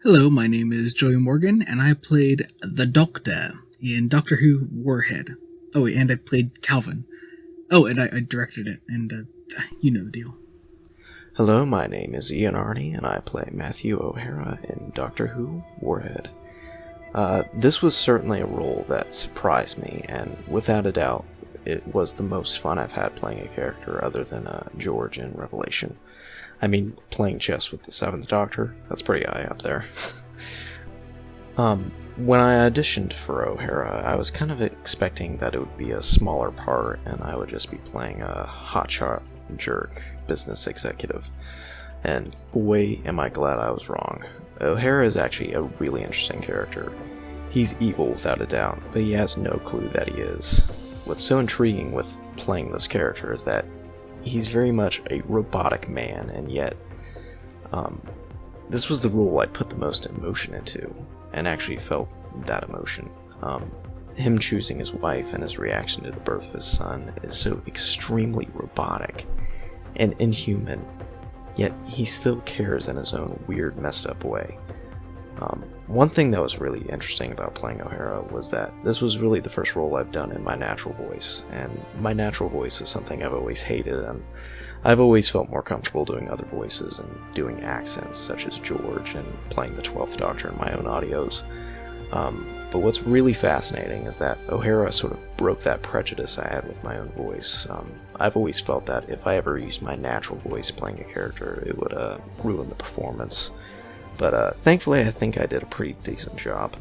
Hello, my name is Joey Morgan, and I played the Doctor in Doctor Who Warhead. Oh, wait, and I played Calvin. Oh, and I directed it, and you know the deal. Hello, my name is Ian Arney, and I play Matthew O'Hara in Doctor Who Warhead. This was certainly a role that surprised me, and without a doubt, it was the most fun I've had playing a character other than George in Revelation. I mean, playing chess with the Seventh Doctor, that's pretty high up there. When I auditioned for O'Hara, I was kind of expecting that it would be a smaller part, and I would just be playing a hotshot jerk business executive. And boy, am I glad I was wrong. O'Hara is actually a really interesting character. He's evil without a doubt, but he has no clue that he is. What's so intriguing with playing this character is that he's very much a robotic man, and yet this was the role I put the most emotion into, and actually felt that emotion. Him choosing his wife and his reaction to the birth of his son is so extremely robotic and inhuman, yet he still cares in his own weird, messed up way. One thing that was really interesting about playing O'Hara was that this was really the first role I've done in my natural voice, and my natural voice is something I've always hated, and I've always felt more comfortable doing other voices and doing accents such as George and playing the 12th Doctor in my own audios. But what's really fascinating is that O'Hara sort of broke that prejudice I had with my own voice. I've always felt that if I ever used my natural voice playing a character, it would ruin the performance. But thankfully, I think I did a pretty decent job.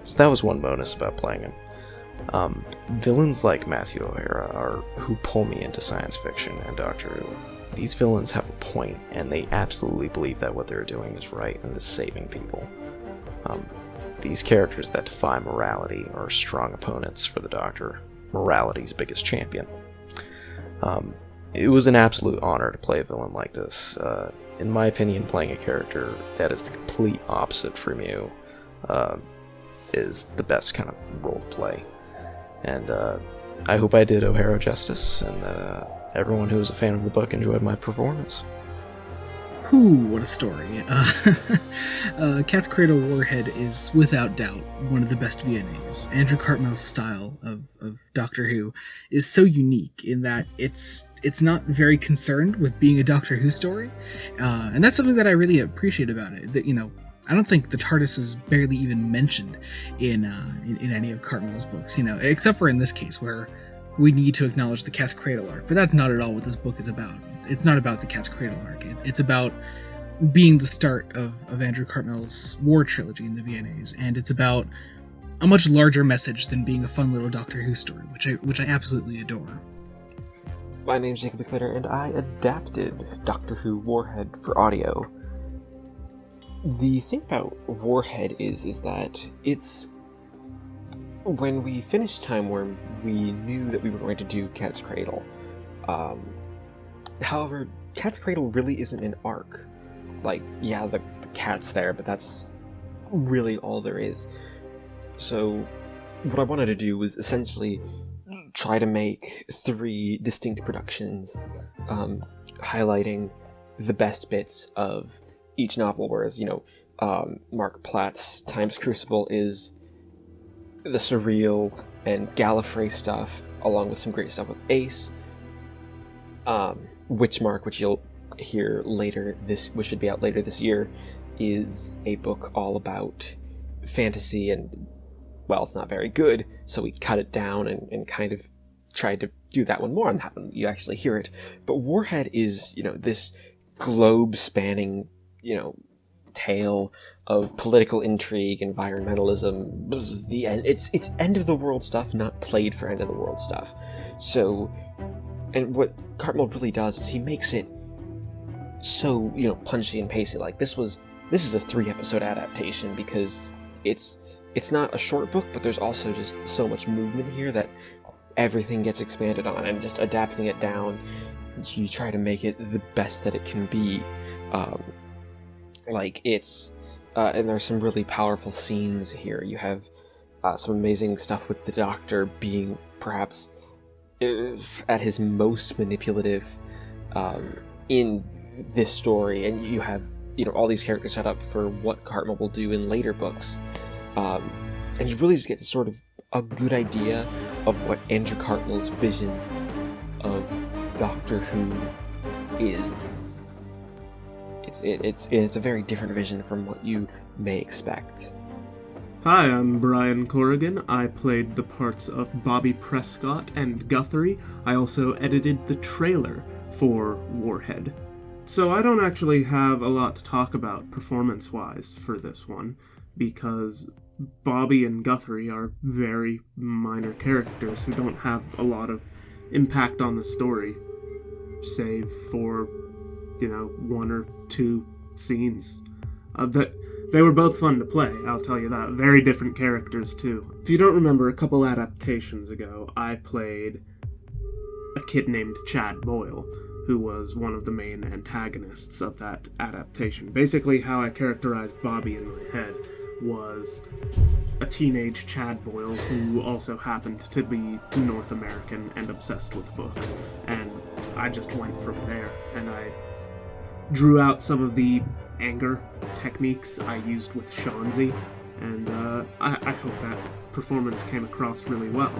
So that was one bonus about playing him. Villains like Matthew O'Hara are who pull me into science fiction and Doctor Who. These villains have a point, and they absolutely believe that what they're doing is right and is saving people. These characters that defy morality are strong opponents for the Doctor, morality's biggest champion. It was an absolute honor to play a villain like this. In my opinion, playing a character that is the complete opposite from you is the best kind of role to play. And I hope I did O'Hara justice, and that everyone who was a fan of the book enjoyed my performance. Whew, what a story. Cat's Cradle Warhead is, without doubt, one of the best VNAs. Andrew Cartmel's style of Doctor Who is so unique in that it's not very concerned with being a Doctor Who story, and that's something that I really appreciate about it. That, you know, I don't think the TARDIS is barely even mentioned in any of Cartmel's books, you know, except for in this case where we need to acknowledge the Cat's Cradle arc, but that's not at all what this book is about. It's not about the Cat's Cradle arc. It's about being the start of Andrew Cartmel's War trilogy in the VNAs, and it's about a much larger message than being a fun little Doctor Who story, which I absolutely adore. My name's Licklider, and I adapted Doctor Who Warhead for audio. The thing about Warhead is that it's... When we finished Time Worm, we knew that we were going to do Cat's Cradle. However, Cat's Cradle really isn't an arc. Like, yeah, the cat's there, but that's really all there is. So, what I wanted to do was essentially try to make 3 distinct productions, highlighting the best bits of each novel, whereas, you know, Mark Platt's Time's Crucible is the surreal and Gallifrey stuff, along with some great stuff with Ace. Witchmark, which you'll hear later, which should be out later this year, is a book all about fantasy, and, well, it's not very good, so we cut it down and kind of tried to do that one more, and that one you actually hear it. But Warhead is, you know, this globe-spanning, you know, tale of political intrigue, environmentalism, the end. It's end of the world stuff, not played for end of the world stuff. So, and what Cartmel really does is he makes it so, you know, punchy and pacey. Like this is a 3-episode adaptation because it's not a short book, but there's also just so much movement here that everything gets expanded on, and just adapting it down, you try to make it the best that it can be. And there's some really powerful scenes here. You have some amazing stuff with the Doctor being perhaps at his most manipulative in this story, and you have all these characters set up for what Cartmel will do in later books. And you really just get sort of a good idea of what Andrew Cartmel's vision of Doctor Who is. It's a very different vision from what you may expect. Hi, I'm Brian Corrigan. I played the parts of Bobby Prescott and Guthrie. I also edited the trailer for Warhead. So I don't actually have a lot to talk about performance-wise for this one, because Bobby and Guthrie are very minor characters who don't have a lot of impact on the story, save for, one or two scenes. They were both fun to play, I'll tell you that. Very different characters, too. If you don't remember, a couple adaptations ago, I played a kid named Chad Boyle, who was one of the main antagonists of that adaptation. Basically, how I characterized Bobby in my head was a teenage Chad Boyle who also happened to be North American and obsessed with books. And I just went from there, and I drew out some of the anger techniques I used with Shanzi, and I hope that performance came across really well.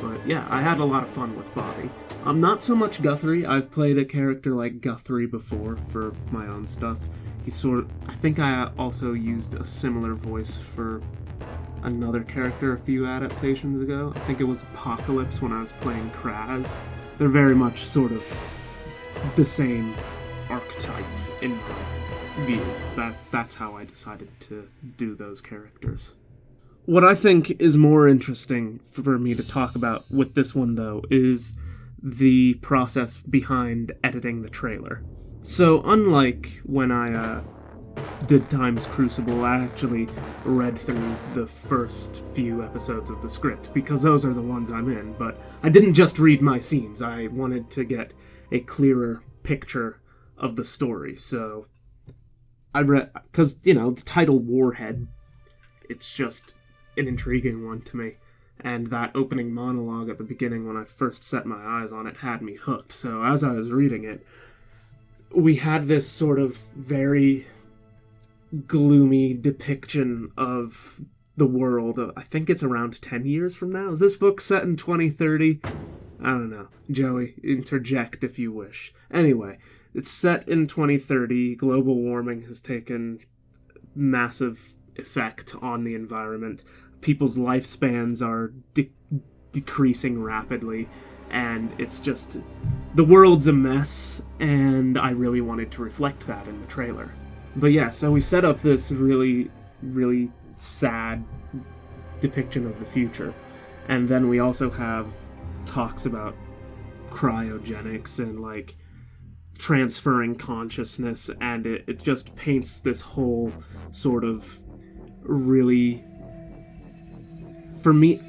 But yeah, I had a lot of fun with Bobby. Not so much Guthrie. I've played a character like Guthrie before for my own stuff. I think I also used a similar voice for another character a few adaptations ago. I think it was Apocalypse when I was playing Kraz. They're very much sort of the same archetype in my view. That's how I decided to do those characters. What I think is more interesting for me to talk about with this one, though, is the process behind editing the trailer. So, unlike when I did Time's Crucible, I actually read through the first few episodes of the script, because those are the ones I'm in, but I didn't just read my scenes. I wanted to get a clearer picture of the story, so I read, because, the title Warhead, it's just an intriguing one to me, and that opening monologue at the beginning when I first set my eyes on it had me hooked. So as I was reading it, we had this sort of very gloomy depiction of the world. I think it's around 10 years from now. Is this book set in 2030? I don't know. Joey, interject if you wish. Anyway, it's set in 2030. Global warming has taken massive effect on the environment. People's lifespans are decreasing rapidly, and it's just, the world's a mess, and I really wanted to reflect that in the trailer. But yeah, so we set up this really, really sad depiction of the future, and then we also have talks about cryogenics and transferring consciousness, and it just paints this whole sort of really, for me,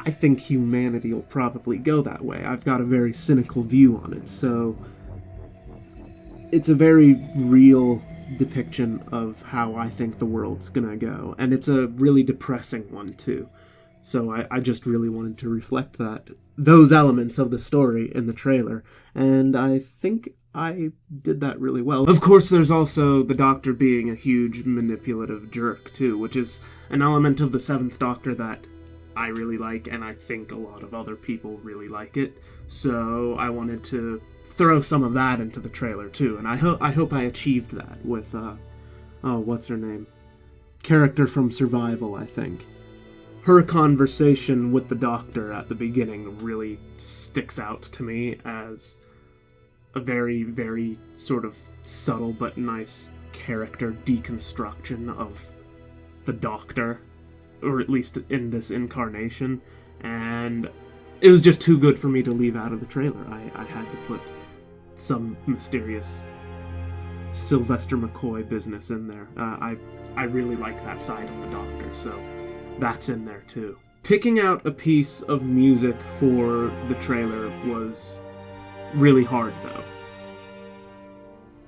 I think humanity will probably go that way. I've got a very cynical view on it, so it's a very real depiction of how I think the world's gonna go, and it's a really depressing one too. So I just really wanted to reflect those elements of the story in the trailer, and I think I did that really well. Of course, there's also the Doctor being a huge manipulative jerk, too, which is an element of the Seventh Doctor that I really like, and I think a lot of other people really like it. So I wanted to throw some of that into the trailer, too, and I hope I achieved that with, what's her name? Character from Survival, I think. Her conversation with the Doctor at the beginning really sticks out to me as a very, very sort of subtle but nice character deconstruction of the Doctor, or at least in this incarnation, and it was just too good for me to leave out of the trailer. I had to put some mysterious Sylvester McCoy business in there. I really like that side of the Doctor, so that's in there too. Picking out a piece of music for the trailer was really hard, though,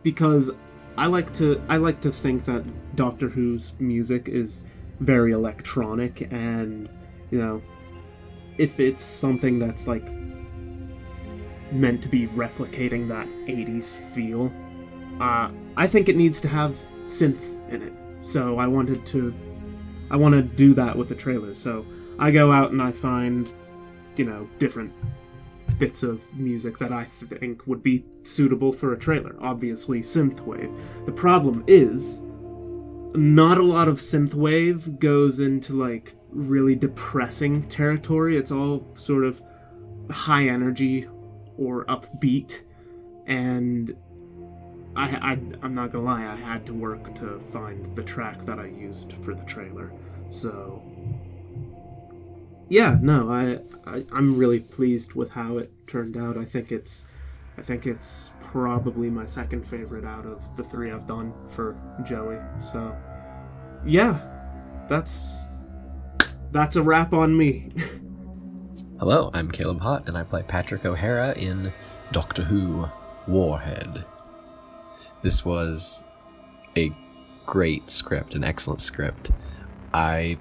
because I like to think that Doctor Who's music is very electronic, and if it's something that's meant to be replicating that 80s feel, I think it needs to have synth in it. So I want to do that with the trailer. So I go out and I find, different bits of music that I think would be suitable for a trailer. Obviously, synthwave. The problem is, not a lot of synthwave goes into, like, really depressing territory. It's all sort of high energy or upbeat, and I'm not gonna lie, I had to work to find the track that I used for the trailer. So yeah, no, I'm really pleased with how it turned out. I think it's probably my second favorite out of the three I've done for Joey. So yeah, that's a wrap on me. Hello, I'm Caleb Hott, and I play Patrick O'Hara in Doctor Who Warhead. This was a great script, an excellent script. I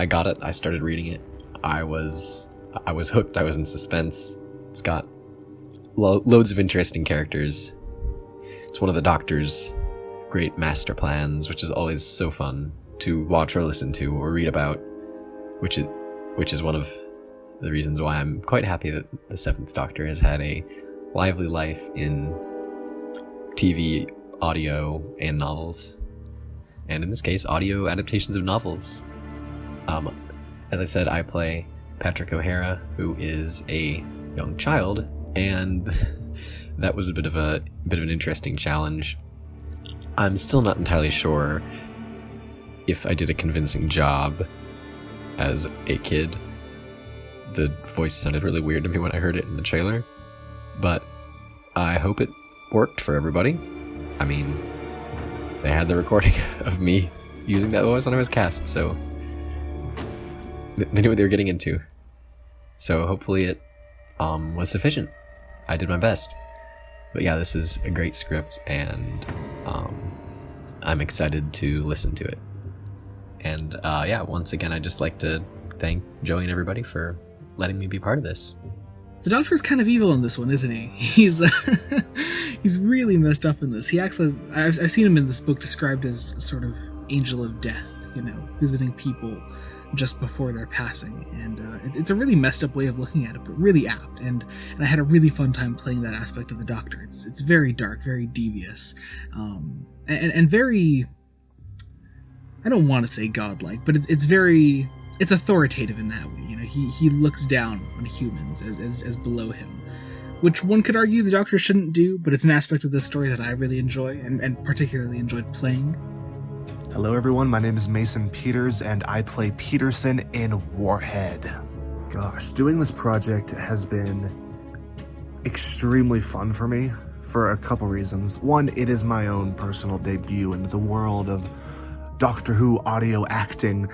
got it. I started reading it. I was hooked. I was in suspense. It's got loads of interesting characters. It's one of the Doctor's great master plans, which is always so fun to watch or listen to or read about, which is one of the reasons why I'm quite happy that the Seventh Doctor has had a lively life in TV, audio, and novels. And in this case, audio adaptations of novels. As I said, I play Patrick O'Hara, who is a young child, and that was a bit of an interesting challenge. I'm still not entirely sure if I did a convincing job as a kid. The voice sounded really weird to me when I heard it in the trailer, but I hope it worked for everybody. I mean, they had the recording of me using that voice when I was cast, so they knew what they were getting into. So hopefully it was sufficient. I did my best. But yeah, this is a great script, and I'm excited to listen to it. And yeah, once again, I'd just like to thank Joey and everybody for letting me be part of this. The Doctor's kind of evil in this one, isn't he? He's really messed up in this. He acts as... I've seen him in this book described as a sort of angel of death, visiting people just before their passing. And it's a really messed up way of looking at it, but really apt. And I had a really fun time playing that aspect of the Doctor. It's very dark, very devious, and very... I don't want to say godlike, but it's authoritative in that way. He looks down on humans as below him, which one could argue the Doctor shouldn't do, but it's an aspect of this story that I really enjoy and particularly enjoyed playing. Hello everyone, my name is Mason Peters and I play Peterson in Warhead. Gosh, doing this project has been extremely fun for me for a couple reasons. One, it is my own personal debut into the world of Doctor Who audio acting.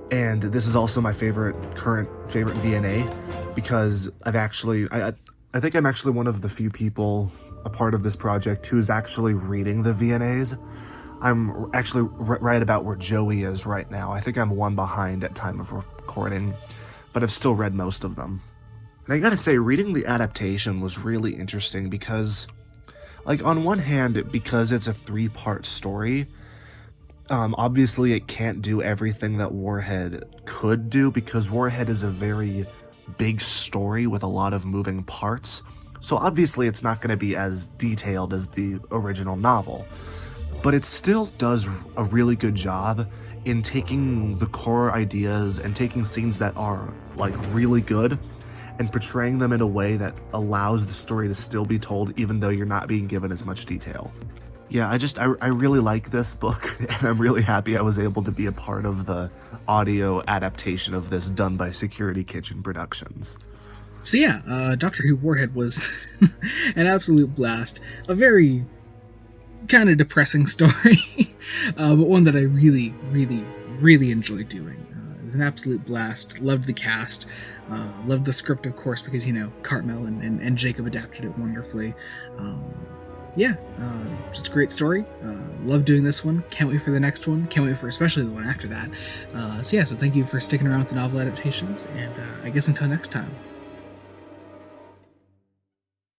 And this is also my current favorite VNA, because I think I'm actually one of the few people a part of this project who's actually reading the VNAs. I'm actually right about where Joey is right now. I think I'm one behind at time of recording, but I've still read most of them. And I gotta say, reading the adaptation was really interesting because, like, on one hand, because it's a 3-part story, obviously it can't do everything that Warhead could do, because Warhead is a very big story with a lot of moving parts. So obviously it's not going to be as detailed as the original novel. But it still does a really good job in taking the core ideas and taking scenes that are, like, really good and portraying them in a way that allows the story to still be told even though you're not being given as much detail. Yeah, I really like this book, and I'm really happy I was able to be a part of the audio adaptation of this done by Security Kitchen Productions. So yeah, Doctor Who Warhead was an absolute blast. A very kind of depressing story, but one that I really, really, really enjoyed doing. It was an absolute blast. Loved the cast. Loved the script, of course, because, Cartmel and Jacob adapted it wonderfully. Just a great story. Love doing this one. Can't wait for the next one. Can't wait for especially the one after that. So thank you for sticking around with the novel adaptations, and I guess until next time.